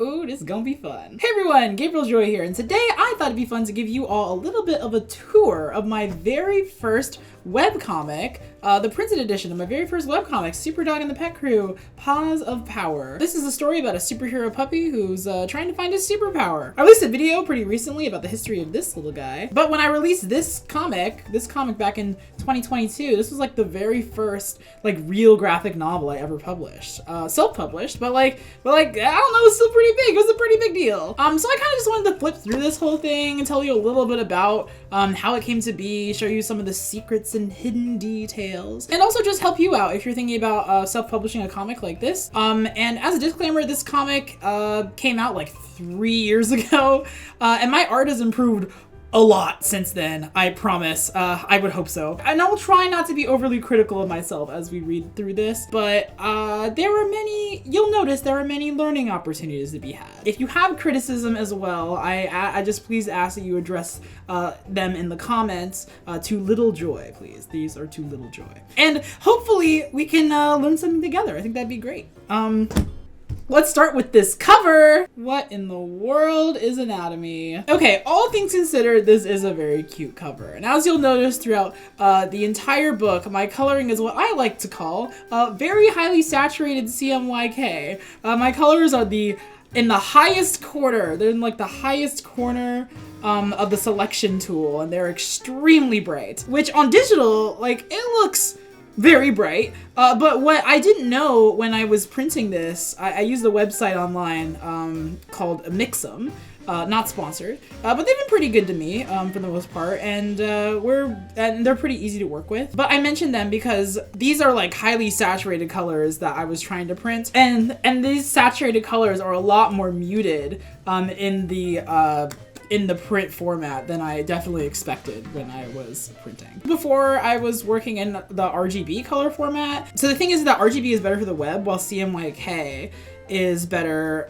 Ooh, this is gonna be fun. Hey everyone, Gabriel Joy here, and today I thought it'd be fun to give you all a little bit of a tour of my very first webcomic, the printed edition of my very first webcomic, Super Dawg and the Pet Crew, Paws of Power. This is a story about a superhero puppy who's trying to find his superpower. I released a video pretty recently about the history of this little guy, but when I released this comic back in 2022, this was like the very first like real graphic novel I ever published. Self-published, but like, I don't know, it's still pretty big. It was a pretty big deal. So I kind of just wanted to flip through this whole thing and tell you a little bit about how it came to be, show you some of the secrets and hidden details, and also just help you out if you're thinking about self-publishing a comic like this. And as a disclaimer, this comic came out like 3 years ago, and my art has improved a lot since then, I promise. I would hope so. And I will try not to be overly critical of myself as we read through this, but you'll notice there are many learning opportunities to be had. If you have criticism as well, I just please ask that you address them in the comments to Little Joy, please. These are to Little Joy. And hopefully we can learn something together. I think that'd be great. Let's start with this cover. What in the world is anatomy? Okay, all things considered, this is a very cute cover. And as you'll notice throughout the entire book, my coloring is what I like to call very highly saturated CMYK. My colors are in the highest corner. They're in like the highest corner of the selection tool, and they're extremely bright, which on digital, like, it looks very bright, but what I didn't know when I was printing this, I used a website online called Minks, not sponsored, but they've been pretty good to me for the most part, and they're pretty easy to work with. But I mentioned them because these are like highly saturated colors that I was trying to print, and these saturated colors are a lot more muted in the print format than I definitely expected when I was printing. Before, I was working in the RGB color format. So the thing is that RGB is better for the web, while CMYK is better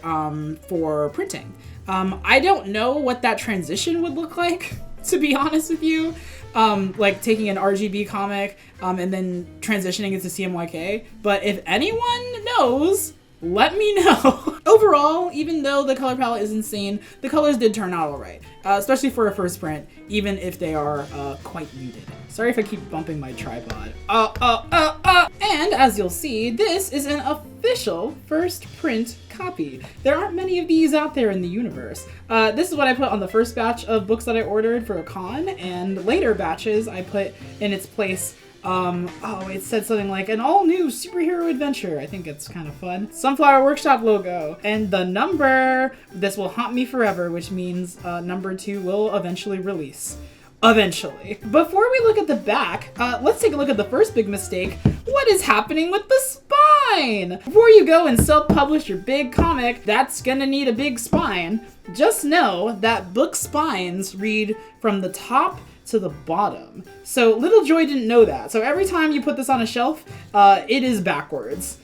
for printing. I don't know what that transition would look like, to be honest with you. Like taking an RGB comic and then transitioning it to CMYK. But if anyone knows, let me know. Overall, even though the color palette is insane, the colors did turn out alright, especially for a first print, even if they are quite muted. Sorry if I keep bumping my tripod. And as you'll see, this is an official first print copy. There aren't many of these out there in the universe. This is what I put on the first batch of books that I ordered for a con, and later batches I put in its place. It said something like an all-new superhero adventure. I think it's kind of fun. Sunflower Workshop logo. And the number, this will haunt me forever, which means number 2 will eventually release. Eventually. Before we look at the back, let's take a look at the first big mistake. What is happening with the spine? Before you go and self-publish your big comic that's gonna need a big spine, just know that book spines read from the top to the bottom. So Little Joy didn't know that. So every time you put this on a shelf, it is backwards.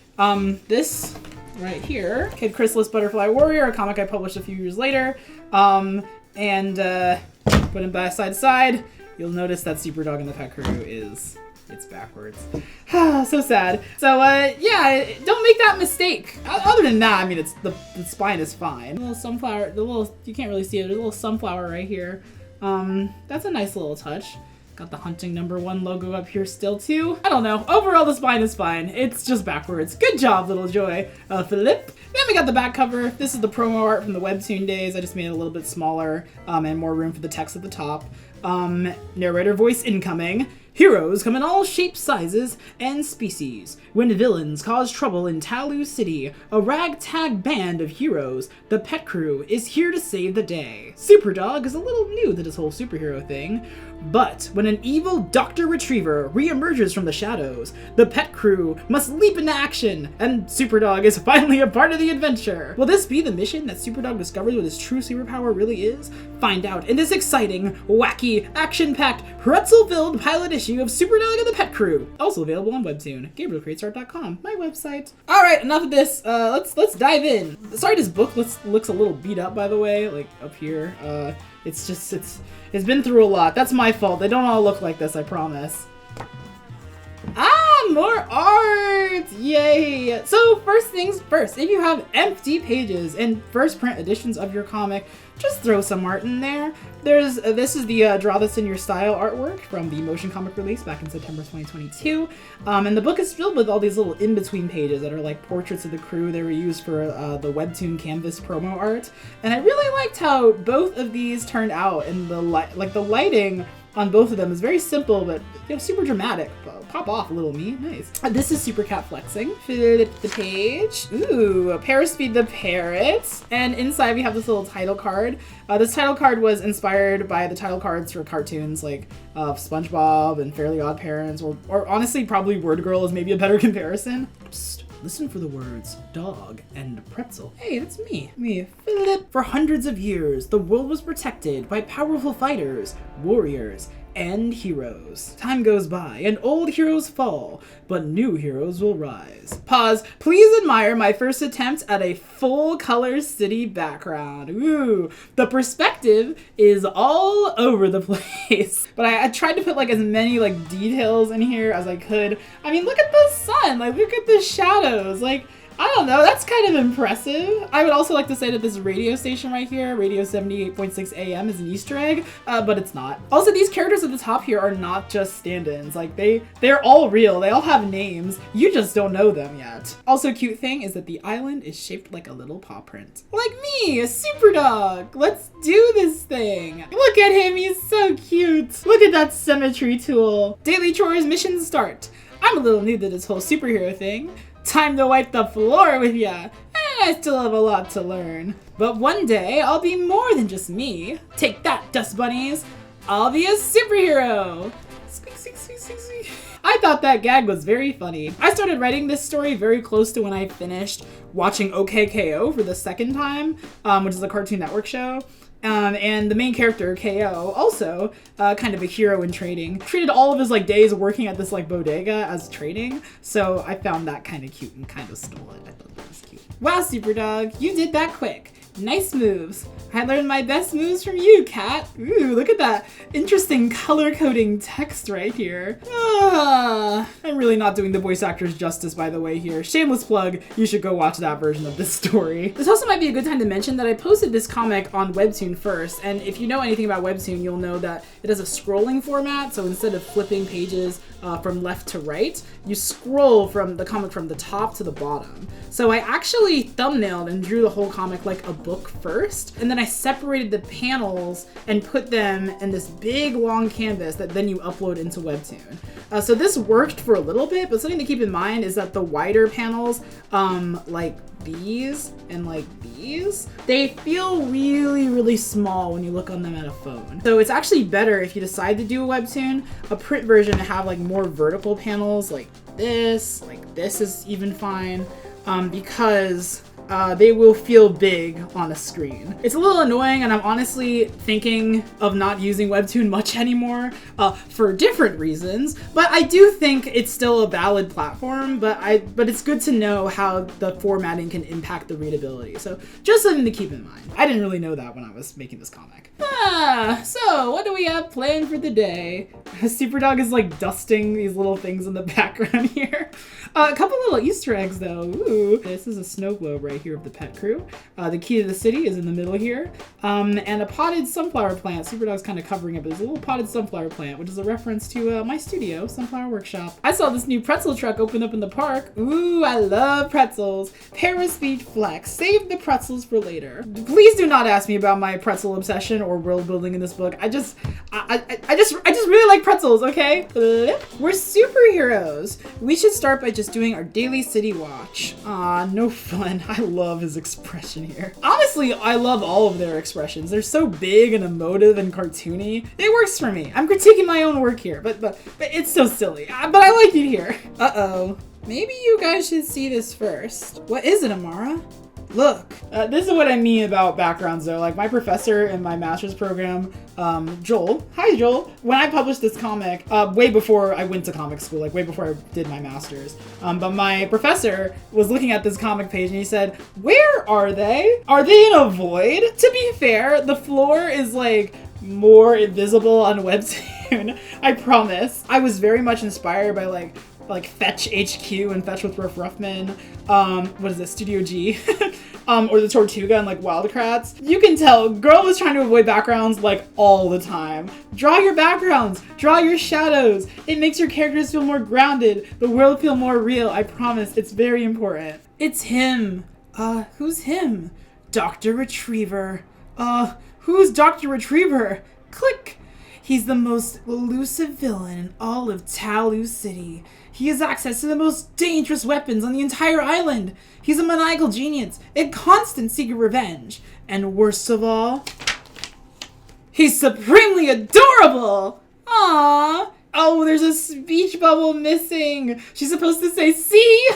This right here, Kid Chrysalis Butterfly Warrior, a comic I published a few years later. Put them by side to side, you'll notice that Super Dawg and the Pet Crew it's backwards. So sad. So yeah, don't make that mistake. Other than that, I mean, the spine is fine. The little sunflower, you can't really see it, there's a little sunflower right here. That's a nice little touch. Got the hunting number 1 logo up here still too. I don't know. Overall, the spine is fine. It's just backwards. Good job, Little Joy. Philip. Then we got the back cover. This is the promo art from the WEBTOON days. I just made it a little bit smaller and more room for the text at the top. Narrator voice incoming. Heroes come in all shapes, sizes, and species. When villains cause trouble in Talu City, a ragtag band of heroes, the Pet Crew, is here to save the day. Super Dawg is a little new to this whole superhero thing, but when an evil Dr. Retriever re-emerges from the shadows, the Pet Crew must leap into action, and Super Dawg is finally a part of the adventure. Will this be the mission that Super Dawg discovers what his true superpower really is? Find out in this exciting, wacky, action-packed, pretzel-filled pilot issue of Super Dawg and the Pet Crew. Also available on WEBTOON, GabrielCreatesArt.com, my website. Alright, enough of this. Let's dive in. Sorry, this book looks a little beat up, by the way, like up here. It's been through a lot. That's my fault. They don't all look like this, I promise. more art! Yay! So first things first, if you have empty pages and first print editions of your comic, just throw some art in there. This is the Draw This in Your Style artwork from the motion comic release back in September 2022. And the book is filled with all these little in-between pages that are like portraits of the crew. They were used for the WEBTOON canvas promo art. And I really liked how both of these turned out, and the lighting on both of them is very simple, but super dramatic. Pop off, little me. Nice. This is Super Cat Flexing. Flip the page. Ooh, Paris Feed the Parrots. And inside we have this little title card. This title card was inspired by the title cards for cartoons like SpongeBob and Fairly Odd Parents, or honestly probably Word Girl is maybe a better comparison. Psst. Listen for the words dog and pretzel. Hey, that's me. Philip. For hundreds of years, the world was protected by powerful fighters, warriors, and heroes. Time goes by and old heroes fall, but new heroes will rise. Pause. Please admire my first attempt at a full color city background. Ooh, the perspective is all over the place. But I tried to put like as many like details in here as I could. I mean, look at the sun, like look at the shadows, like I don't know, that's kind of impressive. I would also like to say that this radio station right here, Radio 78.6 AM, is an Easter egg, but it's not. Also, these characters at the top here are not just stand-ins. Like, they're all real. They all have names. You just don't know them yet. Also, a cute thing is that the island is shaped like a little paw print. Like me, a Super Dawg. Let's do this thing. Look at him, he's so cute. Look at that symmetry tool. Daily chores, mission start. I'm a little new to this whole superhero thing. Time to wipe the floor with ya. I still have a lot to learn. But one day, I'll be more than just me. Take that, dust bunnies. I'll be a superhero. Squeak, squeak, squeak, squeak, squeak. I thought that gag was very funny. I started writing this story very close to when I finished watching OK K.O. for the second time, which is a Cartoon Network show. And the main character, K.O., also kind of a hero in training, treated all of his like days working at this like bodega as training. So I found that kind of cute and kind of stole it. I thought that was cute. Wow, Super Dawg, you did that quick. Nice moves. I learned my best moves from you, Cat. Ooh, look at that interesting color coding text right here. I'm really not doing the voice actors justice, by the way, here. Shameless plug, you should go watch that version of this story. This also might be a good time to mention that I posted this comic on WEBTOON first, and if you know anything about WEBTOON, you'll know that it has a scrolling format, so instead of flipping pages from left to right, you scroll from the comic from the top to the bottom. So I actually thumbnailed and drew the whole comic like a book first, and then I separated the panels and put them in this big long canvas that then you upload into WEBTOON. So this worked for a little bit, but something to keep in mind is that the wider panels, like these and like these, they feel really, really small when you look on them at a phone. So it's actually better if you decide to do a WEBTOON, a print version to have like more vertical panels like this is even fine, because they will feel big on a screen. It's a little annoying, and I'm honestly thinking of not using WEBTOON much anymore for different reasons, but I do think it's still a valid platform, but it's good to know how the formatting can impact the readability. So just something to keep in mind. I didn't really know that when I was making this comic. So what do we have planned for the day? Super Dawg is like dusting these little things in the background here. A couple little Easter eggs though. Ooh, this is a snow globe right here of the pet crew. The key to the city is in the middle here. And a potted sunflower plant. Super Dawg's kind of covering it, but there's a little potted sunflower plant, which is a reference to my studio, Sunflower Workshop. I saw this new pretzel truck open up in the park. Ooh, I love pretzels. Paris Feed Flex. Save the pretzels for later. Please do not ask me about my pretzel obsession or world building in this book. I just really like pretzels, okay? We're superheroes. We should start by just doing our daily city watch. No fun. I love his expression here. Honestly, I love all of their expressions. They're so big and emotive and cartoony. It works for me. I'm critiquing my own work here, but it's so silly. But I like it here. Uh-oh. Maybe you guys should see this first. What is it, Amara? Look, this is what I mean about backgrounds though. Like my professor in my master's program, Joel, hi Joel, when I published this comic, way before I went to comic school, like way before I did my master's, but my professor was looking at this comic page and he said, where are they? Are they in a void? To be fair, the floor is like more invisible on WEBTOON, I promise. I was very much inspired by like like Fetch HQ and Fetch with Ruff Ruffman. What is this? Studio G. Or the Tortuga and like Wildcrats. You can tell girl was trying to avoid backgrounds like all the time. Draw your backgrounds, draw your shadows. It makes your characters feel more grounded, the world feel more real. I promise, it's very important. It's him. Who's him? Dr. Retriever. Who's Dr. Retriever? Click. He's the most elusive villain in all of Talu City. He has access to the most dangerous weapons on the entire island. He's a maniacal genius, a constant seeker of revenge. And worst of all, he's supremely adorable! Aww! Oh, there's a speech bubble missing! She's supposed to say, see?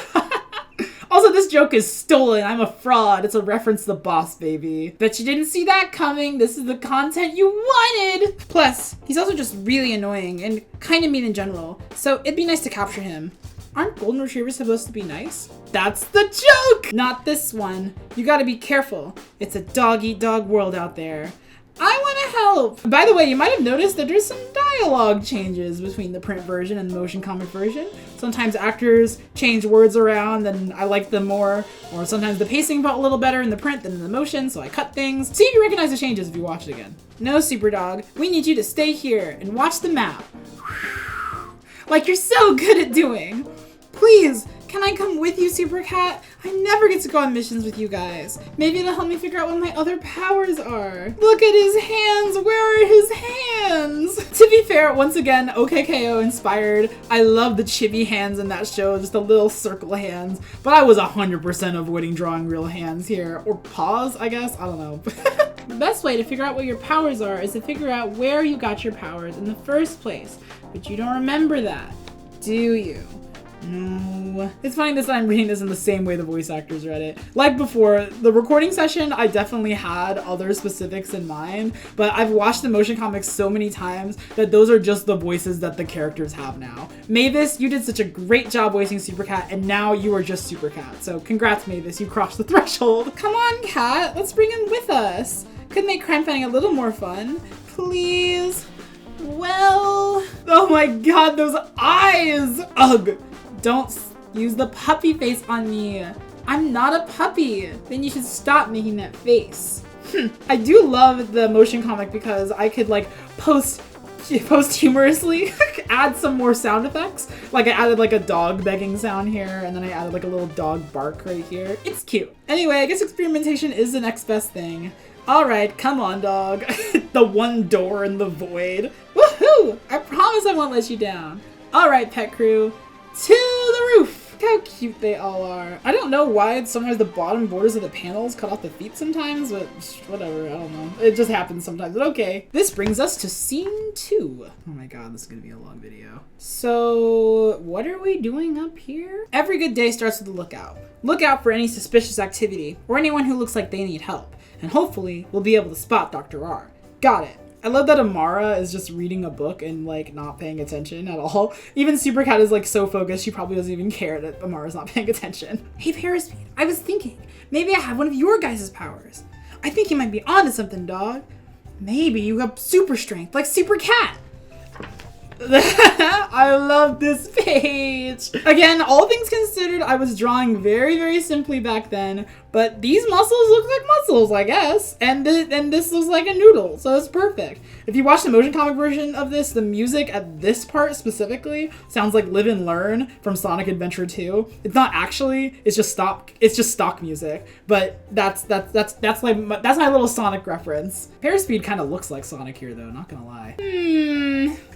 Also, this joke is stolen. I'm a fraud. It's a reference to the Boss Baby. Bet you didn't see that coming. This is the content you wanted. Plus, he's also just really annoying and kind of mean in general. So it'd be nice to capture him. Aren't golden retrievers supposed to be nice? That's the joke! Not this one. You gotta be careful. It's a dog-eat-dog world out there. I want to help! By the way, you might have noticed that there's some dialogue changes between the print version and the motion comic version. Sometimes actors change words around and I like them more, or sometimes the pacing felt a little better in the print than in the motion, so I cut things. See if you recognize the changes if you watch it again. No, Super Dawg, we need you to stay here and watch the map. Like you're so good at doing. Please, can I come with you, Super Cat? I never get to go on missions with you guys. Maybe it'll help me figure out what my other powers are. Look at his hands. Where are his hands? To be fair, once again, OK K.O inspired. I love the chibi hands in that show, just the little circle hands. But I was 100% avoiding drawing real hands here. Or paws, I guess? I don't know. The best way to figure out what your powers are is to figure out where you got your powers in the first place. But you don't remember that, do you? No. It's funny that I'm reading this in the same way the voice actors read it. Like before, the recording session, I definitely had other specifics in mind, but I've watched the motion comics so many times that those are just the voices that the characters have now. Mavis, you did such a great job voicing Super Cat, and now you are just Super Cat. So congrats, Mavis, you crossed the threshold. Come on, Cat, let's bring him with us. Could make crime fighting a little more fun. Please. Well, oh my god, those eyes! Ugh. Don't use the puppy face on me. I'm not a puppy. Then you should stop making that face. I do love the motion comic because I could like humorously add some more sound effects. Like I added like a dog begging sound here, and then I added like a little dog bark right here. It's cute. Anyway, I guess experimentation is the next best thing. All right, come on, dog. The one door in the void. Woohoo! I promise I won't let you down. All right, pet crew. To the roof! Look how cute they all are. I don't know why sometimes the bottom borders of the panels cut off the feet sometimes, but whatever, I don't know. It just happens sometimes, but okay. This brings us to scene 2. Oh my god, this is gonna be a long video. So, what are we doing up here? Every good day starts with a lookout. Look out for any suspicious activity, or anyone who looks like they need help. And hopefully, we'll be able to spot Dr. R. Got it. I love that Amara is just reading a book and like not paying attention at all. Even Super Cat is like so focused, she probably doesn't even care that Amara's not paying attention. Hey Paraspeed, I was thinking, maybe I have one of your guys' powers. I think you might be onto something, dog. Maybe you have super strength like Super Cat. I love this page. Again, all things considered, I was drawing very, very simply back then, but these muscles look like muscles, I guess. And this looks like a noodle, so it's perfect. If you watch the motion comic version of this, the music at this part specifically sounds like Live and Learn from Sonic Adventure 2. It's not actually, it's just stock music, but that's my little Sonic reference. Paraspeed kind of looks like Sonic here though, not gonna lie.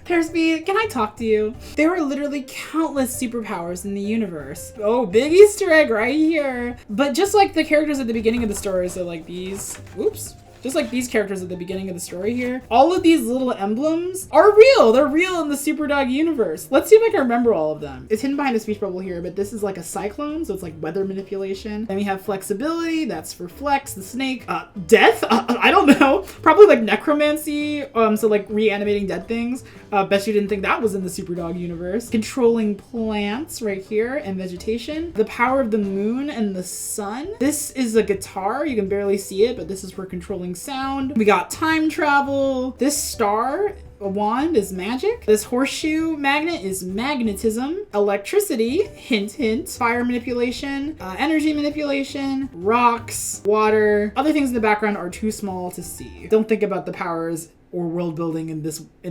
Paraspeed, can I talk to you? There are literally countless superpowers in the universe. Oh, big Easter egg right here. But just like the characters at the beginning of the story, so like these, oops. Just like these characters at the beginning of the story here, all of these little emblems are real. They're real in the Super Dawg universe. Let's see if I can remember all of them. It's hidden behind a speech bubble here, but this is like a cyclone, so it's like weather manipulation. Then we have flexibility, that's for Flex, the snake. Death? I don't know. Probably like necromancy, so like reanimating dead things. Bet you didn't think that was in the Super Dawg universe. Controlling plants right here and vegetation. The power of the moon and the sun. This is a guitar. You can barely see it, but this is for controlling amazing sound. We got time travel. This star a wand is magic. This horseshoe magnet is magnetism. Electricity, hint hint. Fire manipulation, energy manipulation, rocks, water. Other things in the background are too small to see. Don't think about the powers or world building in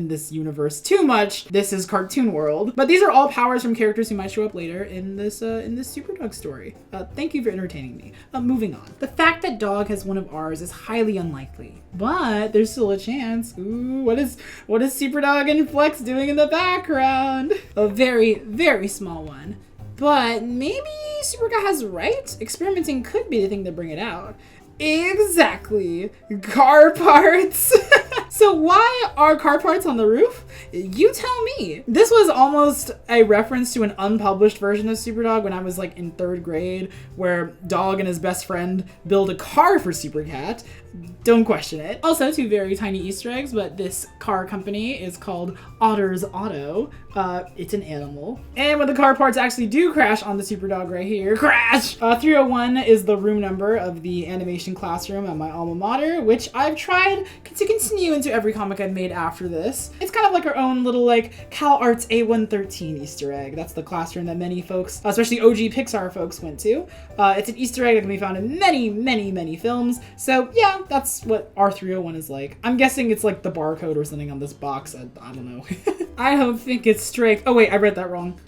this universe too much. This is cartoon world. But these are all powers from characters who might show up later in this Super Dawg story. Thank you for entertaining me. Moving on. The fact that Dawg has one of ours is highly unlikely, but there's still a chance. Ooh, what is Super Dawg and Flex doing in the background? A very, very small one. But maybe Super Dawg has right? Experimenting could be the thing to bring it out. Exactly. Car parts. So why are car parts on the roof? You tell me. This was almost a reference to an unpublished version of Super Dawg when I was like in 3rd grade, where Dawg and his best friend build a car for Super Cat. Don't question it. Also, 2 very tiny Easter eggs, but this car company is called Otter's Auto. It's an animal. And when the car parts actually do crash on the Super Dawg right here, crash! 301 is the room number of the animation classroom at my alma mater, which I've tried to continue into every comic I've made after this. It's kind of like our own little like Cal Arts A113 Easter egg. That's the classroom that many folks, especially OG Pixar folks, went to. It's an Easter egg that can be found in many, many, many films. So yeah, that's what R301 is like. I'm guessing it's like the barcode or something on this box. I don't know. I don't think it's strength. Oh wait, I read that wrong.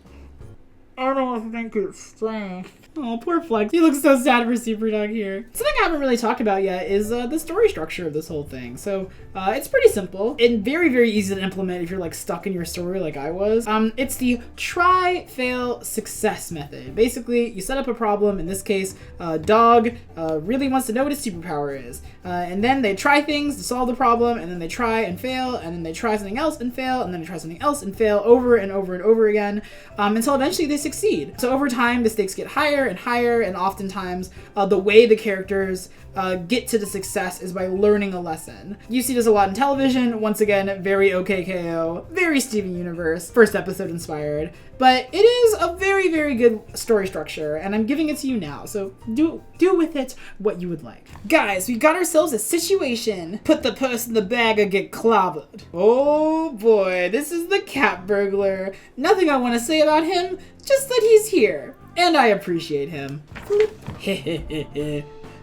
I don't think it's strength. Oh, poor Flex. He looks so sad for Super Dawg here. Something I haven't really talked about yet is the story structure of this whole thing. So it's pretty simple and very, very easy to implement if you're like stuck in your story like I was. It's the try, fail, success method. Basically, you set up a problem. In this case, Dawg really wants to know what his superpower is. And then they try things to solve the problem, and then they try and fail, and then they try something else and fail, and then they try something else and fail over and over and over again until eventually they succeed. So over time, the stakes get higher and higher, and oftentimes the way the characters get to the success is by learning a lesson. You see this a lot in television. Once again, very OK K.O, very Steven Universe, first episode inspired. But it is a very, very good story structure, and I'm giving it to you now, so do with it what you would like. Guys, we got ourselves a situation. Put the purse in the bag or get clobbered. Oh boy, this is the cat burglar. Nothing I want to say about him, just that he's here. And I appreciate him.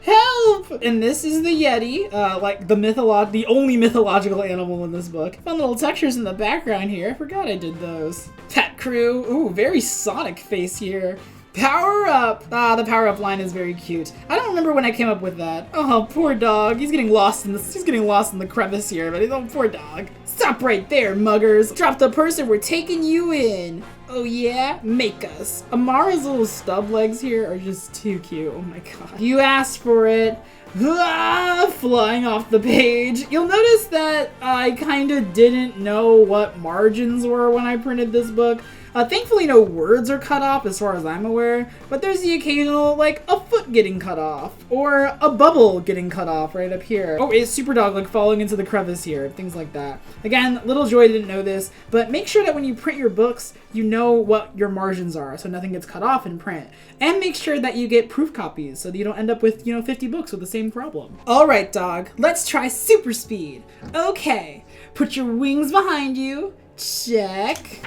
Help! And this is the yeti, like the only mythological animal in this book. Fun little textures in the background here. I forgot I did those. Pet crew. Ooh, very Sonic face here. Power up! The power up line is very cute. I don't remember when I came up with that. Oh, poor Dawg. He's getting lost in the crevice here, but oh, poor Dawg. Stop right there, muggers. Drop the purse and we're taking you in. Oh yeah? Make us. Amara's little stub legs here are just too cute. Oh my god. You asked for it. Flying off the page. You'll notice that I kind of didn't know what margins were when I printed this book. Thankfully no words are cut off as far as I'm aware, but there's the occasional, like, a foot getting cut off, or a bubble getting cut off right up here. Oh, it's Super Dawg, like, falling into the crevice here, things like that. Again, Little Joy didn't know this, but make sure that when you print your books, you know what your margins are, so nothing gets cut off in print. And make sure that you get proof copies, so that you don't end up with, 50 books with the same problem. Alright, Dawg, let's try super speed. Okay, put your wings behind you. Check.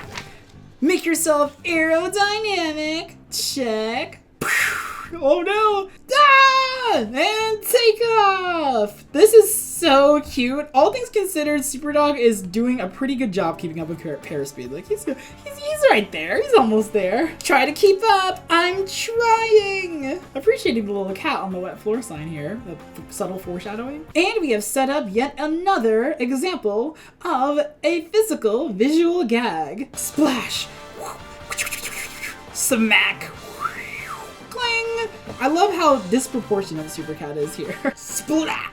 Make yourself aerodynamic. Check. Oh no! Ah! And take off! This is so cute. All things considered, Super Dawg is doing a pretty good job keeping up with pair speed. Like, he's right there. He's almost there. Try to keep up. I'm trying. Appreciating the little cat on the wet floor sign here. The subtle foreshadowing. And we have set up yet another example of a physical visual gag. Splash. Smack. Cling! I love how disproportionate Super Cat is here. Splat!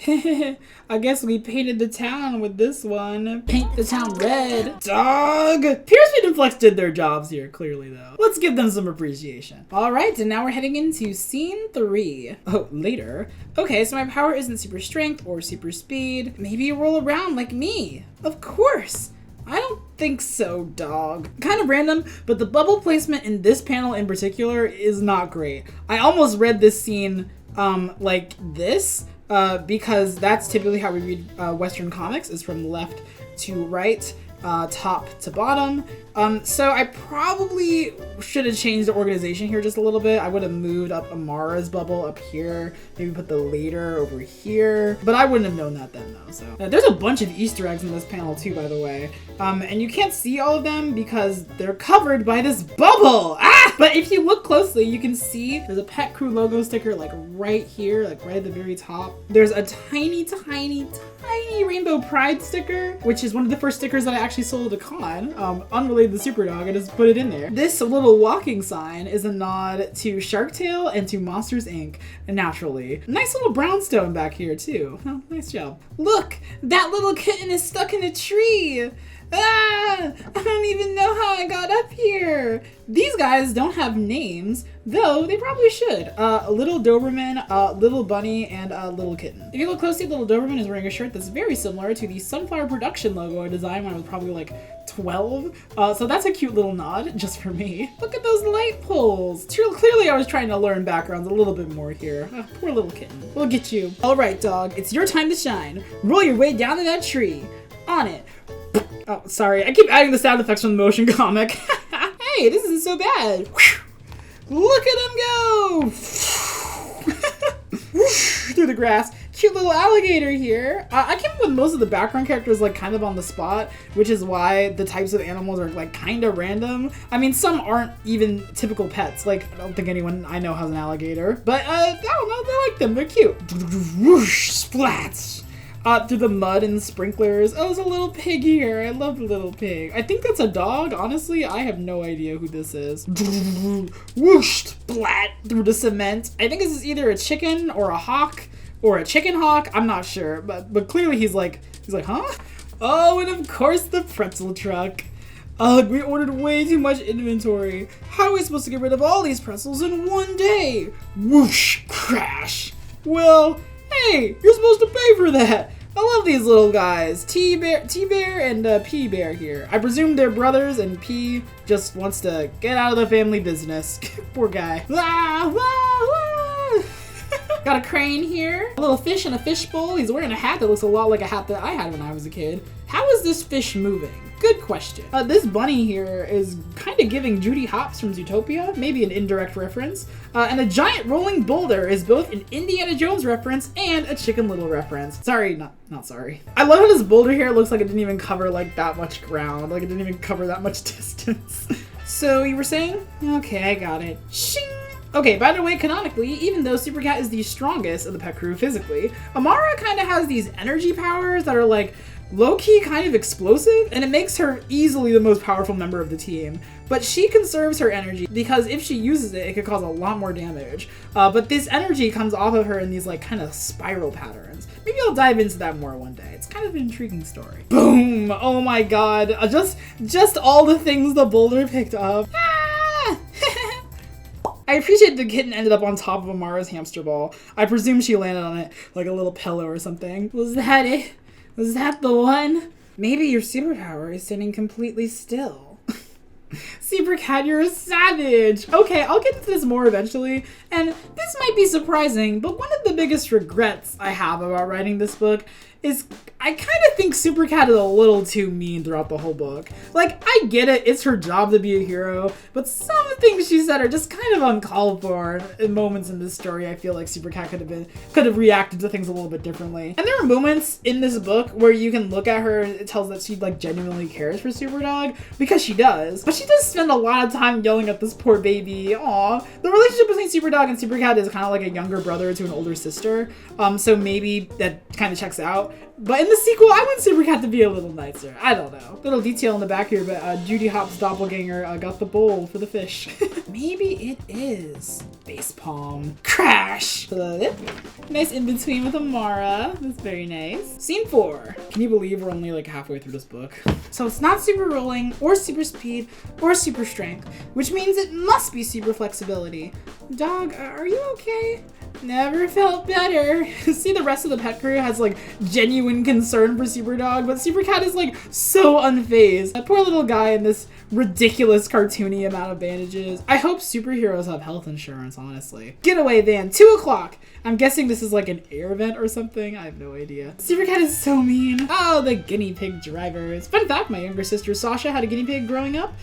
I guess we painted the town with this one. Paint the town red. Dawg! Pierceman and Flex did their jobs here, clearly though. Let's give them some appreciation. Alright, and now we're heading into scene 3. Oh, later. Okay, so my power isn't super strength or super speed. Maybe you roll around like me. Of course. I don't think so, Dawg. Kind of random, but the bubble placement in this panel in particular is not great. I almost read this scene like this, because that's typically how we read Western comics, is from left to right, top to bottom. So I probably should have changed the organization here just a little bit. I would have moved up Amara's bubble up here, maybe put the later over here, but I wouldn't have known that then though. So there's a bunch of Easter eggs in this panel too, by the way. And you can't see all of them because they're covered by this bubble. Ah! But if you look closely, you can see there's a Pet Crew logo sticker like right here, like right at the very top. There's a tiny, tiny, tiny Rainbow Pride sticker, which is one of the first stickers that I actually sold at a con, unrelated to Super Dawg. I just put it in there. This little walking sign is a nod to Shark Tale and to Monsters Inc. Naturally. Nice little brownstone back here too. Oh, nice job. Look, that little kitten is stuck in a tree. Ah, I don't even know how I got up here. These guys don't have names, though they probably should. Little Doberman, Little Bunny, and Little Kitten. If you look closely, Little Doberman is wearing a shirt that's very similar to the Sunflower Production logo I designed when I was probably like 12. So that's a cute little nod, just for me. Look at those light poles. Clearly I was trying to learn backgrounds a little bit more here. Poor Little Kitten. We'll get you. All right, dog, it's your time to shine. Roll your way down to that tree. On it. Oh, sorry. I keep adding the sound effects from the motion comic. Hey, this isn't so bad. Look at him go! Through the grass. Cute little alligator here. I came up with most of the background characters like kind of on the spot, which is why the types of animals are like kind of random. I mean, some aren't even typical pets. Like, I don't think anyone I know has an alligator. But, I don't know. They like them. They're cute. Whoosh! Splats! Through the mud and sprinklers. Oh, there's a little pig here. I love the little pig. I think that's a dog. Honestly, I have no idea who this is. Whoosh! Splat! Through the cement. I think this is either a chicken or a hawk or a chicken hawk. I'm not sure, but clearly he's like, huh? Oh, and of course the pretzel truck. Ugh, we ordered way too much inventory. How are we supposed to get rid of all these pretzels in one day? Whoosh! Crash! Well, hey, you're supposed to pay for that. I love these little guys. T-Bear and P-Bear here. I presume they're brothers and P just wants to get out of the family business. Poor guy. Got a crane here. A little fish in a fishbowl. He's wearing a hat that looks a lot like a hat that I had when I was a kid. How is this fish moving? Good question. This bunny here is kind of giving Judy Hopps from Zootopia, maybe an indirect reference. And a giant rolling boulder is both an Indiana Jones reference and a Chicken Little reference. Sorry, not sorry. I love how this boulder here looks like it didn't even cover like that much ground. Like it didn't even cover that much distance. So you were saying? Okay, I got it. Shing! Okay, by the way, canonically, even though Super Cat is the strongest of the pet crew physically, Amara kind of has these energy powers that are like low-key kind of explosive, and it makes her easily the most powerful member of the team. But she conserves her energy because if she uses it, it could cause a lot more damage. But this energy comes off of her in these like kind of spiral patterns. Maybe I'll dive into that more one day. It's kind of an intriguing story. Boom! Oh my god. Just all the things the boulder picked up. Ah! I appreciate the kitten ended up on top of Amara's hamster ball. I presume she landed on it like a little pillow or something. Was that it? Was that the one? Maybe your superpower is sitting completely still. Super Cat, you're a savage! Okay, I'll get into this more eventually, and this might be surprising, but one of the biggest regrets I have about writing this book is I kind of think Super Cat is a little too mean throughout the whole book. Like, I get it, it's her job to be a hero, but some things she said are just kind of uncalled for. In moments in this story, I feel like Super Cat could have reacted to things a little bit differently. And there are moments in this book where you can look at her and it tells that she like genuinely cares for Super Dawg, because she does. But she does spend a lot of time yelling at this poor baby. Aw. The relationship between Super Dawg and Super Cat is kind of like a younger brother to an older sister. So maybe that kind of checks out. But in the sequel, I want Super Cat to be a little nicer. I don't know. Little detail in the back here, but Judy Hopps' doppelganger got the bowl for the fish. Maybe it is facepalm. Crash! Nice in between with Amara. That's very nice. Scene 4. Can you believe we're only like halfway through this book? So it's not super rolling, or super speed, or super strength, which means it must be super flexibility. Dog, are you okay? Never felt better. See, the rest of the pet crew has like genuine concern for Super Dawg, but Super Cat is like so unfazed. That poor little guy in this ridiculous cartoony amount of bandages. I hope superheroes have health insurance. difference, honestly. Getaway van, 2 o'clock. I'm guessing this is like an air vent or something. I have no idea. Super Cat is so mean. Oh, the guinea pig drivers. Fun fact, my younger sister Sasha had a guinea pig growing up,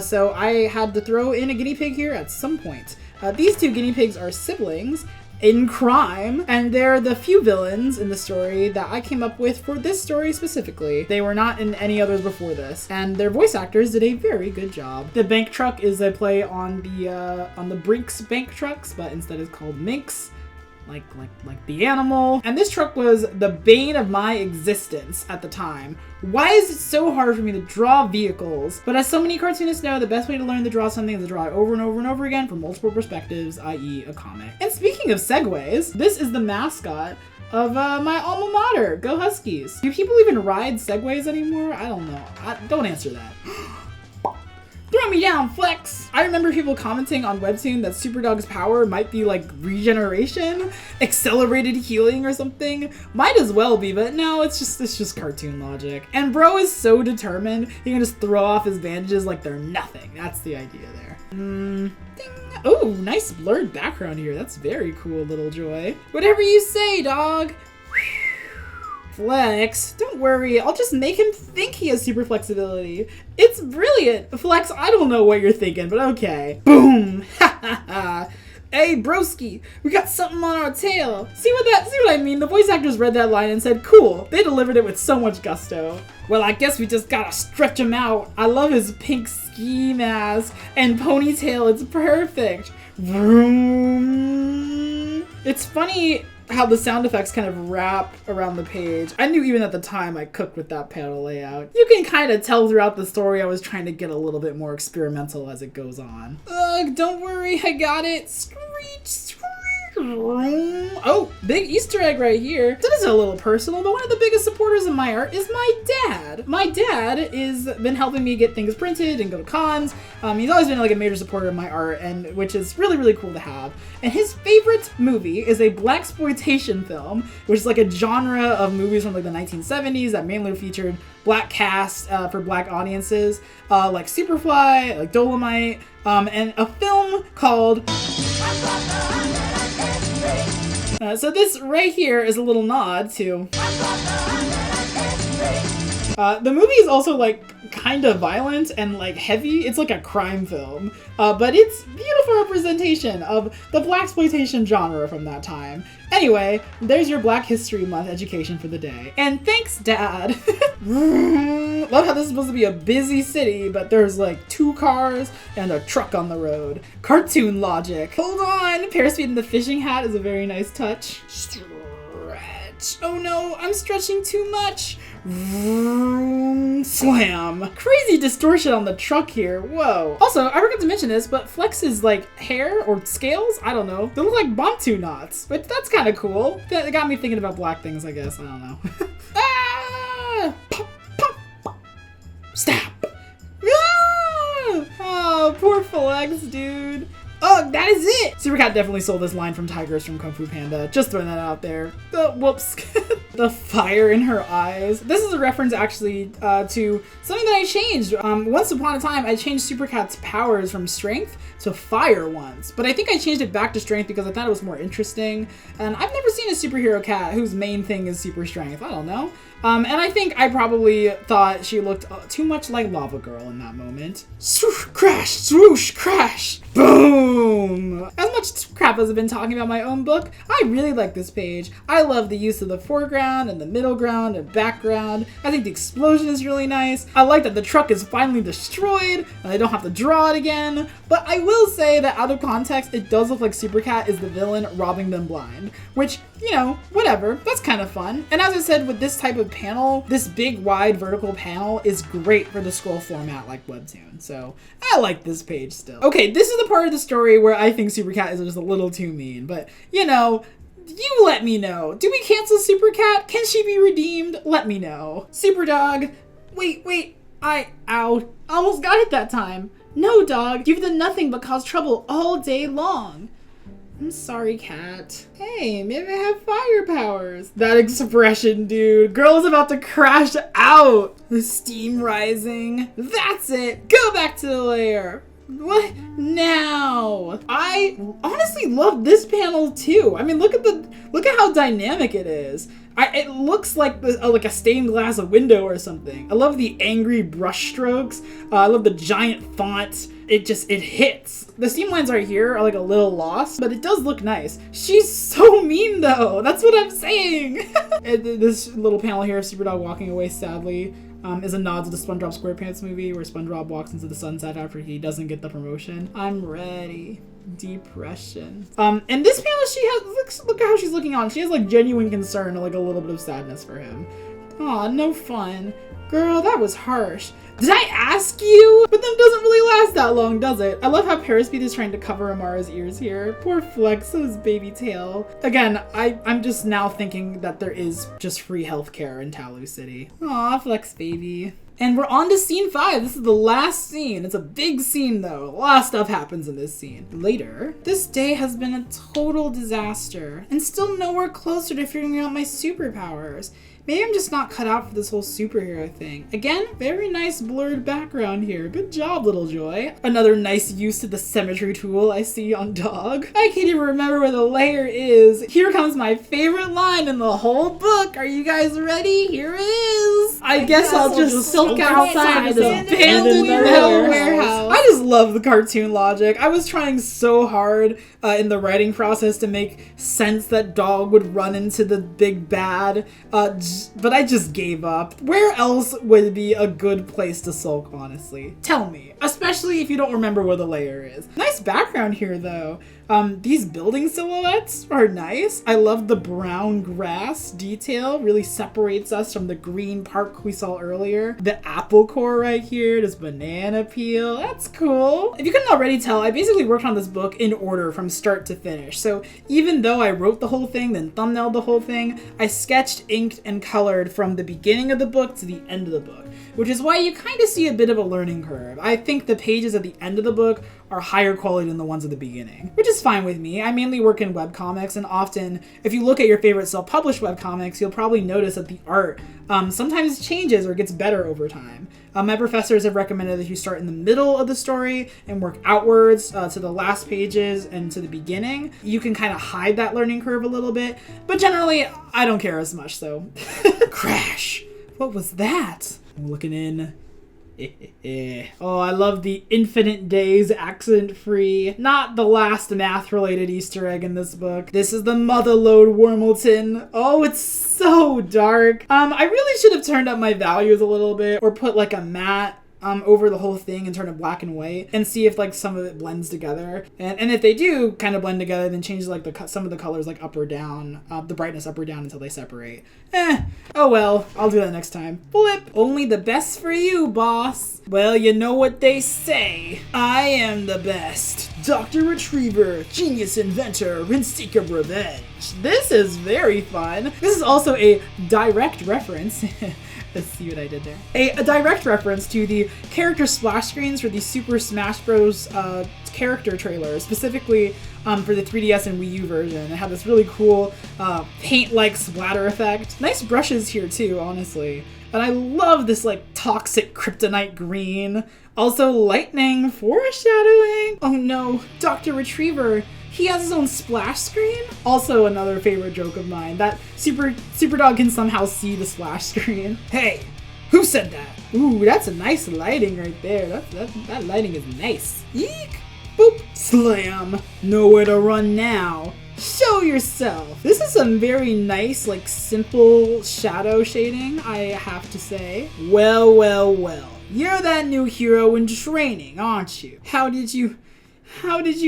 so I had to throw in a guinea pig here at some point. These 2 guinea pigs are siblings in crime, and they're the few villains in the story that I came up with for this story specifically. They were not in any others before this, and their voice actors did a very good job. The bank truck is a play on the Brinks bank trucks, but instead it's called Minks. Like the animal. And this truck was the bane of my existence at the time. Why is it so hard for me to draw vehicles? But as so many cartoonists know, the best way to learn to draw something is to draw it over and over and over again from multiple perspectives, i.e. a comic. And speaking of segues, this is the mascot of my alma mater, Go Huskies. Do people even ride segways anymore? I don't know. Don't answer that. Throw me down, Flex! I remember people commenting on WEBTOON that Super Dawg's power might be like regeneration, accelerated healing or something. Might as well be, but no, it's just cartoon logic. And bro is so determined, he can just throw off his bandages like they're nothing. That's the idea there. Ding. Oh, nice blurred background here. That's very cool, little joy. Whatever you say, dog. Flex, don't worry, I'll just make him think he has super flexibility. It's brilliant. Flex, I don't know what you're thinking, but okay. Boom! Ha ha ha! Hey, broski, we got something on our tail. See what I mean? The voice actors read that line and said, cool. They delivered it with so much gusto. Well, I guess we just gotta stretch him out. I love his pink ski mask and ponytail. It's perfect. Vroom. It's funny how the sound effects kind of wrap around the page. I knew even at the time I cooked with that panel layout. You can kind of tell throughout the story I was trying to get a little bit more experimental as it goes on. Ugh, don't worry, I got it. Screech, screech. Oh, big Easter egg right here. This is a little personal, but one of the biggest supporters of my art is my dad. My dad is been helping me get things printed and go to cons. He's always been like a major supporter of my art, and which is really, really cool to have. And his favorite movie is a blaxploitation film, which is like a genre of movies from like the 1970s that mainly featured black cast for black audiences, like Superfly, like Dolomite, and a film called so this right here is a little nod to the movie is also like kind of violent and like heavy. It's like a crime film, but it's beautiful representation of the blaxploitation genre from that time. Anyway, there's your Black History Month education for the day. And thanks, Dad. Love how this is supposed to be a busy city, but there's like 2 cars and a truck on the road. Cartoon logic. Hold on. Paris feet in the fishing hat is a very nice touch. Stretch. Oh no, I'm stretching too much. Slam. Crazy distortion on the truck here. Whoa. Also, I forgot to mention this, but Flex's like hair or scales, I don't know, they look like Bantu knots, but that's kind of cool. That got me thinking about black things, I guess. I don't know. Ah! Pop, pop, pop. Stab. Ah! Oh, poor Flex, dude. Oh, that is it! Super Cat definitely stole this line from Tigers from Kung Fu Panda. Just throwing that out there. Whoops. The fire in her eyes. This is a reference actually to something that I changed. Once upon a time, I changed Super Cat's powers from strength to fire once. But I think I changed it back to strength because I thought it was more interesting. And I've never seen a superhero cat whose main thing is super strength. I don't know. And I think I probably thought she looked too much like Lava Girl in that moment. Swoosh, crash, swoosh, crash, boom! As much crap as I've been talking about my own book, I really like this page. I love the use of the foreground and the middle ground and background. I think the explosion is really nice. I like that the truck is finally destroyed and I don't have to draw it again. But I will say that out of context, it does look like Super Cat is the villain robbing them blind, which, you know, whatever, that's kind of fun. And as I said, with this type of panel, this big wide vertical panel is great for the scroll format like WEBTOON. So I like this page still. Okay, this is the part of the story where I think Super Cat is just a little too mean, but you know, you let me know. Do we cancel Super Cat? Can she be redeemed? Let me know. Super Dawg. Wait, ow. Almost got it that time. No, dog, you've done nothing but cause trouble all day long. I'm sorry, Cat. Hey, maybe I have fire powers. That expression, dude. Girl is about to crash out. The steam rising. That's it. Go back to the lair. What now? I honestly love this panel too. I mean, look at how dynamic it is. It looks like a stained glass window or something. I love the angry brush strokes. I love the giant font. It hits. The seam lines right here are like a little lost, but it does look nice. She's so mean though. That's what I'm saying. This little panel here of Super Dawg walking away sadly is a nod to the SpongeBob SquarePants movie where SpongeBob walks into the sunset after he doesn't get the promotion. I'm ready. Depression. And this panel, she has, look at how she's looking on. She has like genuine concern and like a little bit of sadness for him. Aw, no fun. Girl, that was harsh. Did I ask you? But that doesn't really last that long, does it? I love how Paris Beat is trying to cover Amara's ears here. Poor Flex, his baby tail. Again, I'm just now thinking that there is just free healthcare in Talu City. Aw, Flex baby. And we're on to scene 5. This is the last scene. It's a big scene though. A lot of stuff happens in this scene. Later, this day has been a total disaster and still nowhere closer to figuring out my superpowers. Maybe I'm just not cut out for this whole superhero thing. Again, very nice blurred background here. Good job, Little Joy. Another nice use to the symmetry tool I see on Dawg. I can't even remember where the layer is. Here comes my favorite line in the whole book. Are you guys ready? Here it is. I guess I'll just silk outside this abandoned warehouse. I just love the cartoon logic. I was trying so hard in the writing process to make sense that Dawg would run into the big bad, but I just gave up. Where else would be a good place to sulk, honestly? Tell me, especially if you don't remember where the layer is. Nice background here though. These building silhouettes are nice. I love the brown grass detail, really separates us from the green park we saw earlier. The apple core right here, this banana peel, that's cool. If you couldn't already tell, I basically worked on this book in order from start to finish. So even though I wrote the whole thing, then thumbnailed the whole thing, I sketched, inked, and colored from the beginning of the book to the end of the book, which is why you kind of see a bit of a learning curve. I think the pages at the end of the book are higher quality than the ones at the beginning, which is fine with me. I mainly work in webcomics, and often if you look at your favorite self-published webcomics, you'll probably notice that the art sometimes changes or gets better over time. My professors have recommended that you start in the middle of the story and work outwards to the last pages and to the beginning. You can kind of hide that learning curve a little bit, but generally I don't care as much, so. Crash! What was that? I'm looking in. Oh, I love the infinite days accident-free. Not the last math-related Easter egg in this book. This is the Motherlode Wormelton. Oh, it's so dark. I really should have turned up my values a little bit or put like a matte over the whole thing and turn it black and white and see if like some of it blends together. And if they do kind of blend together, then change like some of the colors like up or down, the brightness up or down until they separate. Oh well, I'll do that next time. Flip. Only the best for you, boss. Well, you know what they say. I am the best. Dr. Retriever, genius inventor, and seeker of revenge. This is very fun. This is also a direct reference. Let's see what I did there. A direct reference to the character splash screens for the Super Smash Bros. Character trailer, specifically for the 3DS and Wii U version. It had this really cool paint-like splatter effect. Nice brushes here too, honestly. And I love this like toxic kryptonite green. Also lightning foreshadowing. Oh no, Dr. Retriever. He has his own splash screen. Also another favorite joke of mine, that Super Dawg can somehow see the splash screen. Hey, who said that? Ooh, that's a nice lighting right there. That lighting is nice. Eek! Boop! Slam! Nowhere to run now. Show yourself! This is some very nice, like, simple shadow shading, I have to say. Well, well, well. You're that new hero in training, aren't you? How did you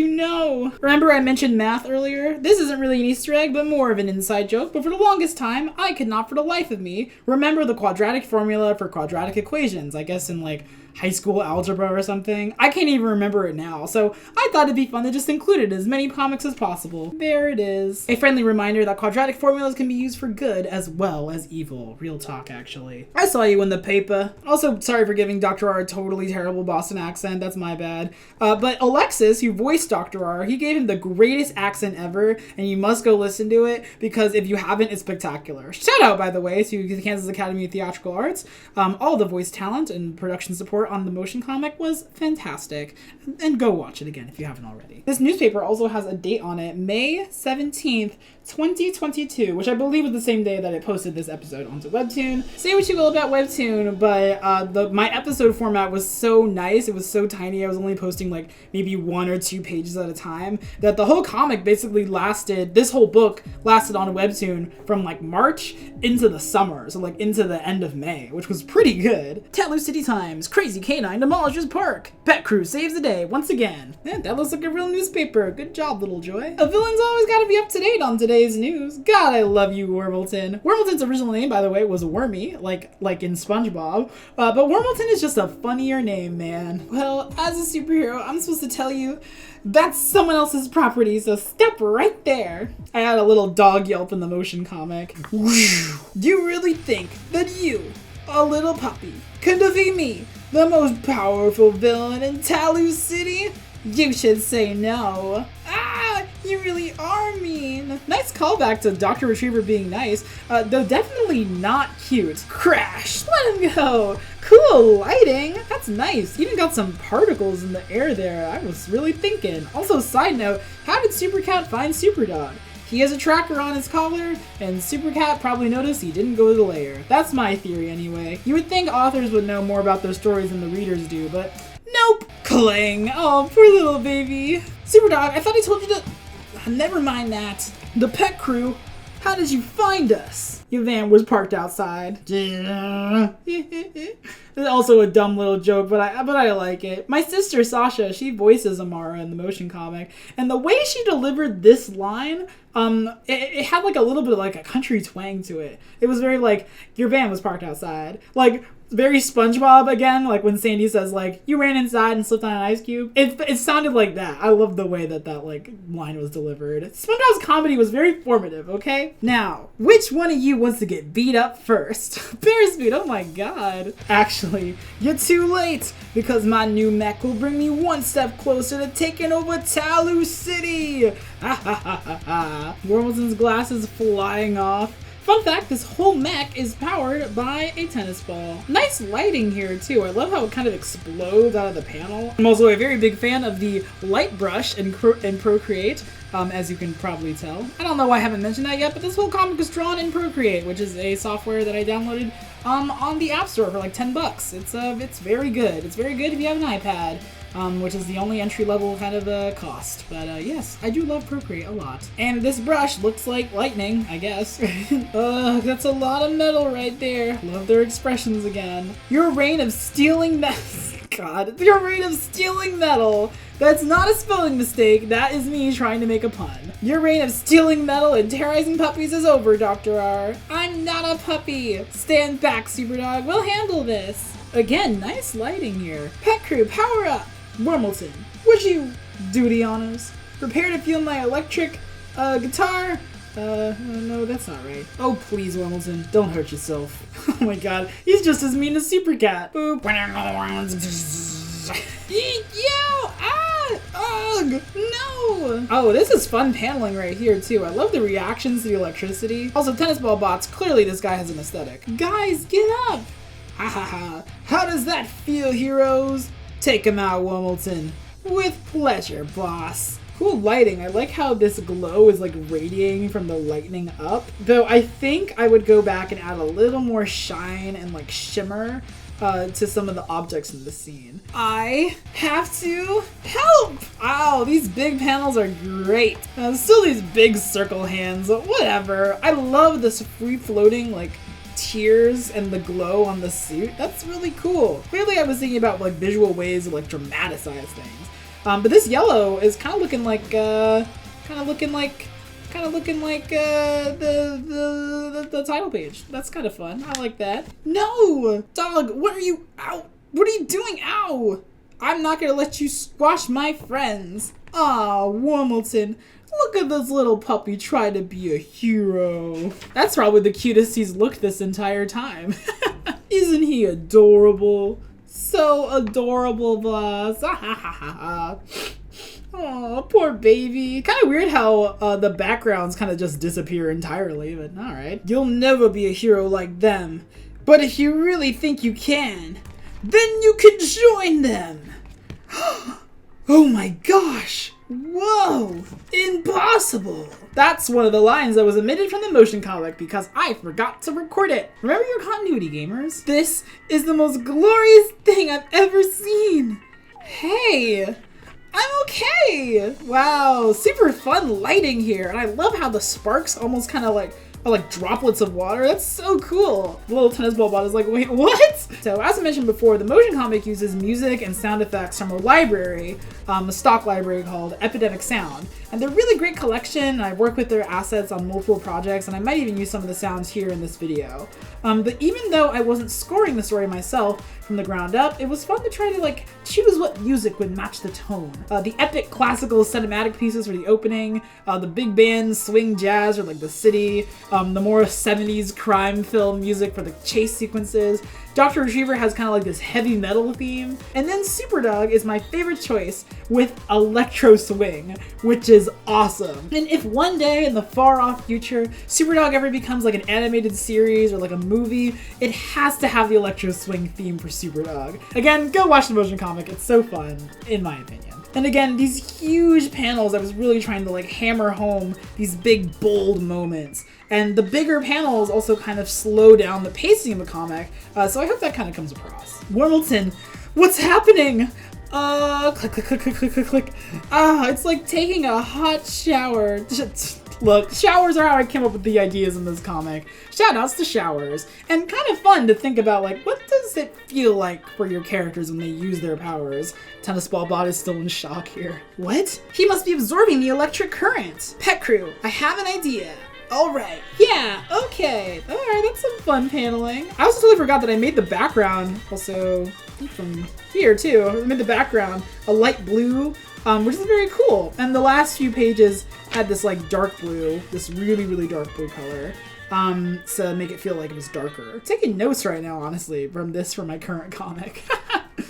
know? Remember I mentioned math earlier? This isn't really an Easter egg, but more of an inside joke, but for the longest time, I could not for the life of me remember the quadratic formula for quadratic equations, I guess in like high school algebra or something. I can't even remember it now, so I thought it'd be fun to just include it in as many comics as possible. There it is. A friendly reminder that quadratic formulas can be used for good as well as evil. Real talk, actually. I saw you in the paper. Also, sorry for giving Dr. R a totally terrible Boston accent, that's my bad. But Alexis, who voiced Dr. R, he gave him the greatest accent ever, and you must go listen to it, because if you haven't, it's spectacular. Shout out, by the way, to the Kansas Academy of Theatrical Arts. All the voice talent and production support on the motion comic was fantastic. And go watch it again if you haven't already. This newspaper also has a date on it, May 17th, 2022, which I believe is the same day that it posted this episode onto WEBTOON. Say what you will about WEBTOON, but my episode format was so nice. It was so tiny. I was only posting like maybe 1 or 2 pages at a time, that the whole comic basically lasted, this whole book lasted on WEBTOON from like March into the summer, so like into the end of May, which was pretty good. Tattoo City Times, crazy canine demolishes park. Pet crew saves the day once again. Yeah, that looks like a real newspaper. Good job, little Joy. A villain's always got to be up to date on today's news. God, I love you, Wormleton. Wormleton's original name, by the way, was Wormy, like in SpongeBob. But Wormleton is just a funnier name, man. Well, as a superhero, I'm supposed to tell you that's someone else's property, so step right there. I had a little dog yelp in the motion comic. Do you really think that you, a little puppy, can defeat me, the most powerful villain in Tattoo City? You should say no. Ah, you really are mean. Nice callback to Dr. Retriever being nice, though definitely not cute. Crash, let him go. Cool lighting, that's nice. Even got some particles in the air there. I was really thinking. Also, side note, how did Super Cat find Super Dawg? He has a tracker on his collar, and Super Cat probably noticed he didn't go to the lair. That's my theory anyway. You would think authors would know more about their stories than the readers do, but nope. Clang. Oh, poor little baby. Super Dawg, I thought I told you to... Never mind that. The pet crew, how did you find us? Your van was parked outside. It's also a dumb little joke, but I like it. My sister Sasha, she voices Amara in the motion comic, and the way she delivered this line, it had like a little bit of like a country twang to it. It was very like, your van was parked outside. Like, very SpongeBob again, like when Sandy says like, you ran inside and slipped on an ice cube. It sounded like that. I love the way that like line was delivered. SpongeBob's comedy was very formative, okay? Now, which one of you wants to get beat up first? Bear speed, oh my god. Actually, you're too late, because my new mech will bring me one step closer to taking over Tattoo City. Ha ha ha ha ha. Wormleton's glasses flying off. Fun fact, this whole mech is powered by a tennis ball. Nice lighting here too. I love how it kind of explodes out of the panel. I'm also a very big fan of the light brush in Procreate, as you can probably tell. I don't know why I haven't mentioned that yet, but this whole comic is drawn in Procreate, which is a software that I downloaded on the App Store for like 10 bucks. It's very good. It's very good if you have an iPad. Which is the only entry-level kind of cost. But yes, I do love Procreate a lot. And this brush looks like lightning, I guess. That's a lot of metal right there. Love their expressions again. Your reign of stealing God, your reign of stealing metal. That's not a spelling mistake. That is me trying to make a pun. Your reign of stealing metal and terrorizing puppies is over, Dr. R. I'm not a puppy. Stand back, Super Dawg. We'll handle this. Again, nice lighting here. Pet crew, power up. Wormleton, would you do the honors? Prepare to feel my electric guitar? No, that's not right. Oh, please, Wormleton, don't hurt yourself. Oh my god, he's just as mean as Super Cat. Boop. Yo! Ah! Ugh! No! Oh, this is fun paneling right here, too. I love the reactions to the electricity. Also, tennis ball bots. Clearly, this guy has an aesthetic. Guys, get up! Ha ha ha. How does that feel, heroes? Take him out, Wormleton. With pleasure, boss. Cool lighting. I like how this glow is like radiating from the lightning up. Though I think I would go back and add a little more shine and like shimmer to some of the objects in the scene. I have to help! Wow, these big panels are great. Still these big circle hands, whatever. I love this free-floating like tears and the glow on the suit. That's really cool. Clearly I was thinking about like visual ways to like dramatize things. But this yellow is kind of looking like the title page. That's kind of fun. I like that. No! Dog, what are you out? What are you doing? Ow! I'm not gonna let you squash my friends. Aw, Wormleton. Look at this little puppy try to be a hero. That's probably the cutest he's looked this entire time. Isn't he adorable? So adorable, boss. Oh, poor baby. Kind of weird how the backgrounds kind of just disappear entirely, but alright. You'll never be a hero like them. But if you really think you can, then you can join them. Oh my gosh. Whoa, impossible. That's one of the lines that was omitted from the motion comic because I forgot to record it. Remember your continuity, gamers? This is the most glorious thing I've ever seen. Hey, I'm okay. Wow, super fun lighting here. And I love how the sparks almost kind of like are like droplets of water. That's so cool. The little tennis ball bot is like, wait, what? So as I mentioned before, the motion comic uses music and sound effects from a library, a stock library called Epidemic Sound. And they're a really great collection. I work with their assets on multiple projects, and I might even use some of the sounds here in this video. But even though I wasn't scoring the story myself from the ground up, it was fun to try to like choose what music would match the tone. The epic classical cinematic pieces for the opening, the big band swing jazz or like the city, the more 70s crime film music for the chase sequences. Dr. Retriever has kind of like this heavy metal theme. And then Super Dawg is my favorite choice with electro swing, which is awesome. And if one day in the far off future, Super Dawg ever becomes like an animated series or like a movie, it has to have the electro swing theme for Super Dawg. Again, go watch the motion comic. It's so fun, in my opinion. And again, these huge panels, I was really trying to like hammer home these big, bold moments. And the bigger panels also kind of slow down the pacing of the comic. So I hope that kind of comes across. Wormleton, what's happening? Click, click, click, click, click, click, click. It's like taking a hot shower. Look, showers are how I came up with the ideas in this comic. Shoutouts to showers. And kind of fun to think about, like, what does it feel like for your characters when they use their powers? Tennis ball bot is still in shock here. What? He must be absorbing the electric current. Pet crew, I have an idea. All right. Yeah, okay. All right, that's some fun paneling. I also totally forgot that I made the background also from here too. I made the background a light blue, which is very cool. And the last few pages had this like dark blue, this really, really dark blue color. To make it feel like it was darker. I'm taking notes right now, honestly, from my current comic.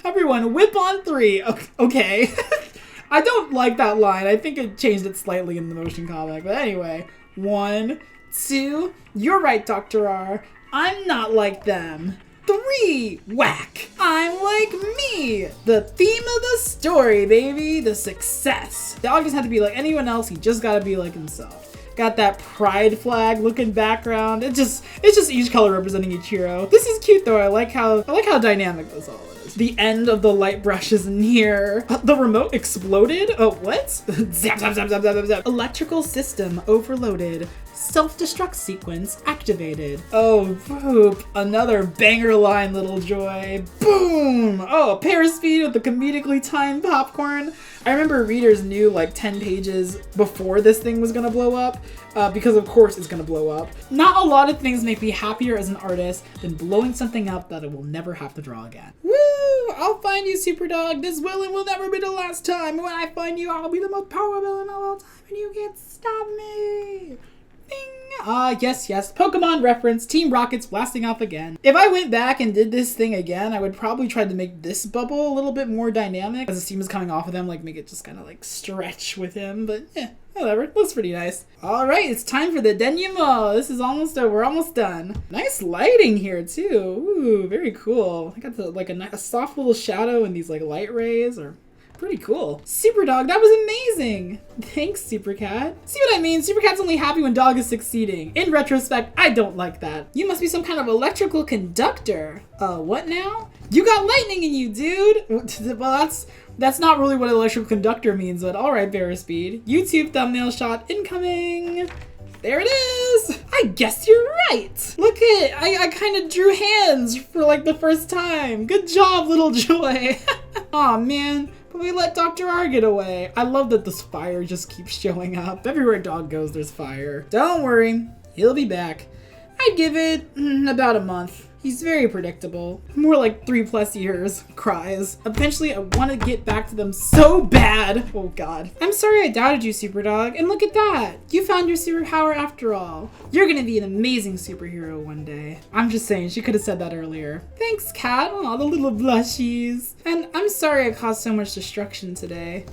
Everyone, whip on 3. Okay. I don't like that line. I think it changed it slightly in the motion comic, but anyway. 1, 2, you're right, Dr. R. I'm not like them. 3, whack. I'm like me. The theme of the story, baby. The success. Dog doesn't have to be like anyone else. He just gotta be like himself. Got that pride flag looking background. It's just each color representing each hero. This is cute though. I like how dynamic this all is. The end of the light brush is near. The remote exploded? Oh, what? Zap, zap, zap, zap, zap, zap. Electrical system overloaded. Self-destruct sequence activated. Oh, poop. Another banger line, Little Joy. Boom! Oh, paraspeed with the comedically timed popcorn. I remember readers knew like 10 pages before this thing was gonna blow up, because of course it's gonna blow up. Not a lot of things make me happier as an artist than blowing something up that I will never have to draw again. Woo! I'll find you, Super Dawg. This will and will never be the last time. When I find you, I'll be the most powerful villain of all time, and you can't stop me. Bing! Yes. Pokemon reference. Team Rocket's blasting off again. If I went back and did this thing again, I would probably try to make this bubble a little bit more dynamic. As the steam is coming off of them, like make it just kind of like stretch with him. But yeah, whatever. It looks pretty nice. All right, it's time for the denouement. This is almost over. We're almost done. Nice lighting here too. Ooh, very cool. I got a soft little shadow and these like light rays or. Pretty cool. Super Dawg, that was amazing. Thanks, Super Cat. See what I mean? Super Cat's only happy when Dog is succeeding. In retrospect, I don't like that. You must be some kind of electrical conductor. What now? You got lightning in you, dude. Well, that's not really what electrical conductor means, but all right, Paraspeed. YouTube thumbnail shot incoming. There it is! I guess you're right! Look at it! I kind of drew hands for like the first time. Good job, Little Joy. Aw, man. But we let Dr. R get away. I love that this fire just keeps showing up. Everywhere Dog goes, there's fire. Don't worry. He'll be back. I'd give it about a month. He's very predictable. More like 3+ years. Cries. Eventually, I want to get back to them so bad. Oh God. I'm sorry I doubted you, Super Dawg. And look at that. You found your superpower after all. You're gonna be an amazing superhero one day. I'm just saying, she could have said that earlier. Thanks, Cat. Aw, the little blushies. And I'm sorry I caused so much destruction today.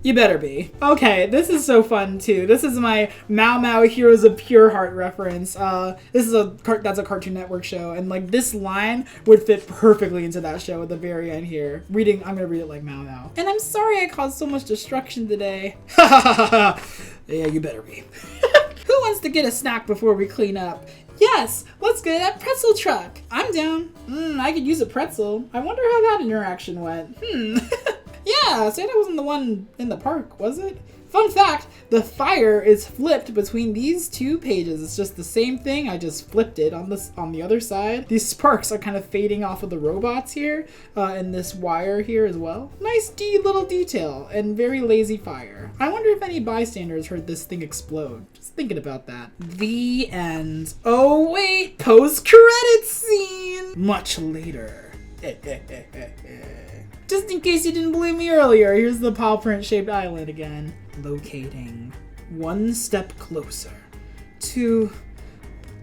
You better be. Okay, this is so fun too. This is my Mao Mao Heroes of Pure Heart reference. This is that's a Cartoon Network show, and like this line would fit perfectly into that show at the very end here. I'm gonna read it like Mao Mao. And I'm sorry I caused so much destruction today. Yeah, you better be. Who wants to get a snack before we clean up? Yes, let's get that pretzel truck. I'm down. I could use a pretzel. I wonder how that interaction went. Yeah, Santa wasn't the one in the park, was it? Fun fact, the fire is flipped between these two pages. It's just the same thing, I just flipped it on the other side. These sparks are kind of fading off of the robots here, and this wire here as well. Nice little detail, and very lazy fire. I wonder if any bystanders heard this thing explode. Just thinking about that. The end. Oh wait, post-credits scene! Much later. Just in case you didn't believe me earlier, here's the paw print shaped island again. Locating one step closer to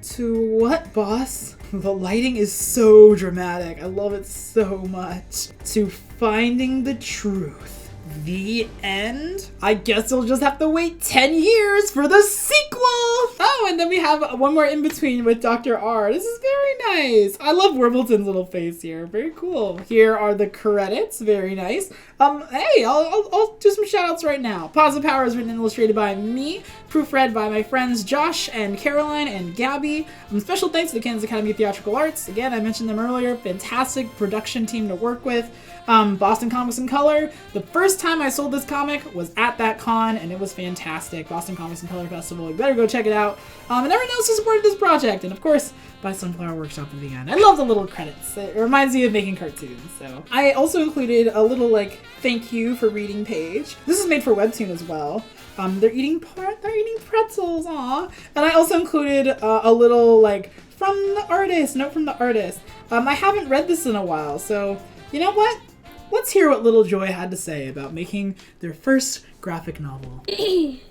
what, boss? The lighting is so dramatic. I love it so much. To finding the truth. The end? I guess we'll just have to wait 10 years for the sequel! Oh, and then we have one more in between with Dr. R. This is very nice. I love Wirbleton's little face here. Very cool. Here are the credits. Very nice. Hey, I'll do some shout outs right now. Positive Powers written and illustrated by me. Proofread by my friends Josh and Caroline and Gabby. Special thanks to the Kansas Academy of Theatrical Arts. Again, I mentioned them earlier. Fantastic production team to work with. Boston Comics in Color. The first time I sold this comic was at that con, and it was fantastic. Boston Comics in Color Festival. You better go check it out. And everyone else who supported this project. And of course, by Sunflower Workshop at the end. I love the little credits. It reminds me of making cartoons. So I also included a little like thank you for reading page. This is made for WEBTOON as well. They're eating pretzels, aw. And I also included a little like note from the artist. I haven't read this in a while, so you know what? Let's hear what Little Joy had to say about making their first graphic novel. Thank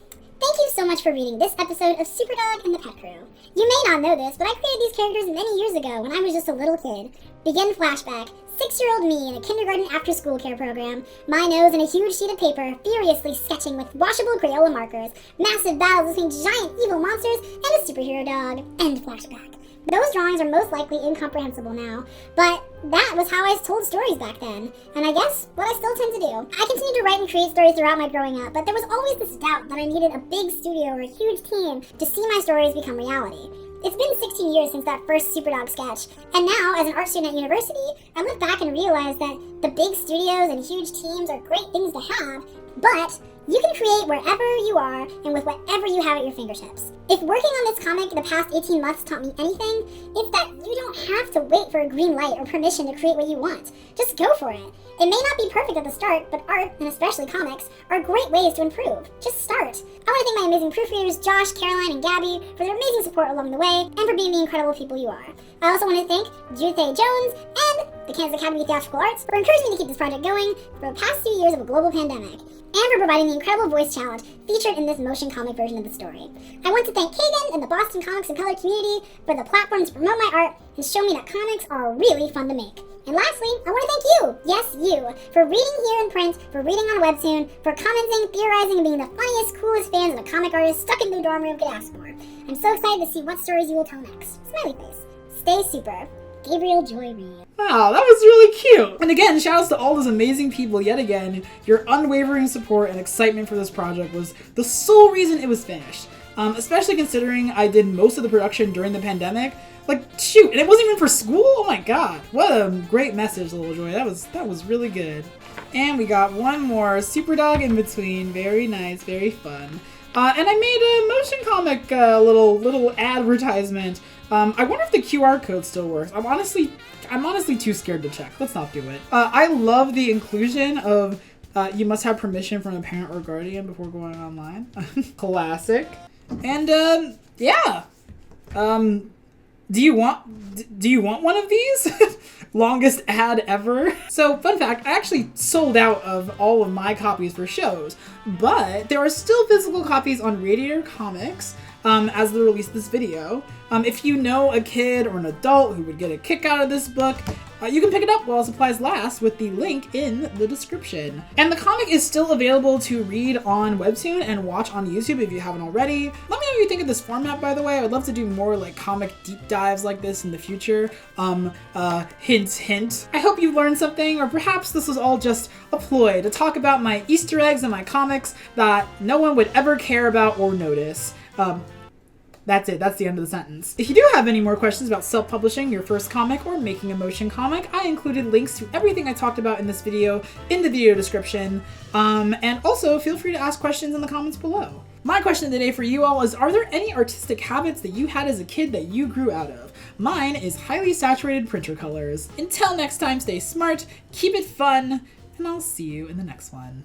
you so much for reading this episode of Super Dawg and the Pet Crew. You may not know this, but I created these characters many years ago when I was just a little kid. Begin flashback. 6-year-old me in a kindergarten after-school care program, my nose in a huge sheet of paper, furiously sketching with washable Crayola markers, massive battles between giant evil monsters, and a superhero dog. End flashback. Those drawings are most likely incomprehensible now, but that was how I told stories back then, and I guess what I still tend to do. I continued to write and create stories throughout my growing up, but there was always this doubt that I needed a big studio or a huge team to see my stories become reality. It's been 16 years since that first Super Dawg sketch, and now, as an art student at university, I look back and realize that the big studios and huge teams are great things to have, but you can create wherever you are and with whatever you have at your fingertips. If working on this comic the past 18 months taught me anything, it's that you don't have to wait for a green light or permission to create what you want. Just go for it. It may not be perfect at the start, but art, and especially comics, are great ways to improve. Just start. I want to thank my amazing proofreaders Josh, Caroline, and Gabby for their amazing support along the way, and for being the incredible people you are. I also want to thank Judith A. Jones and the Kansas Academy of Theatrical Arts for encouraging me to keep this project going for the past 2 years of a global pandemic, and for providing the incredible voice talent featured in this motion comic version of the story. I want to thank Kagan and the Boston Comics and Color community for the platform to promote my art and show me that comics are really fun to make. And lastly, I want to thank you, yes you, for reading here in print, for reading on WEBTOON, for commenting, theorizing, and being the funniest, coolest fans of a comic artist stuck in the dorm room could ask for. I'm so excited to see what stories you will tell next. Smiley face. Stay super. Gabriel Joy Reed. Wow, that was really cute. And again, shout outs to all those amazing people yet again. Your unwavering support and excitement for this project was the sole reason it was finished. Especially considering I did most of the production during the pandemic. Like, shoot, and it wasn't even for school? Oh my god. What a great message, Little Joy. That was really good. And we got one more Super Dawg in between. Very nice, very fun. And I made a motion comic little advertisement. I wonder if the QR code still works. I'm honestly too scared to check. Let's not do it. I love the inclusion of you must have permission from a parent or guardian before going online. Classic. And yeah. Do you want one of these? Longest ad ever. So, fun fact, I actually sold out of all of my copies for shows, but there are still physical copies on Radiator Comics as the release of this video. If you know a kid or an adult who would get a kick out of this book, You can pick it up while supplies last with the link in the description. And the comic is still available to read on WEBTOON and watch on YouTube if you haven't already. Let me know what you think of this format, by the way. I would love to do more like comic deep dives like this in the future. Hint, hint. I hope you learned something, or perhaps this was all just a ploy to talk about my Easter eggs in my comics that no one would ever care about or notice. That's it. That's the end of the sentence. If you do have any more questions about self-publishing your first comic or making a motion comic, I included links to everything I talked about in this video in the video description. And also feel free to ask questions in the comments below. My question of the day for you all is, are there any artistic habits that you had as a kid that you grew out of? Mine is highly saturated printer colors. Until next time, stay smart, keep it fun, and I'll see you in the next one.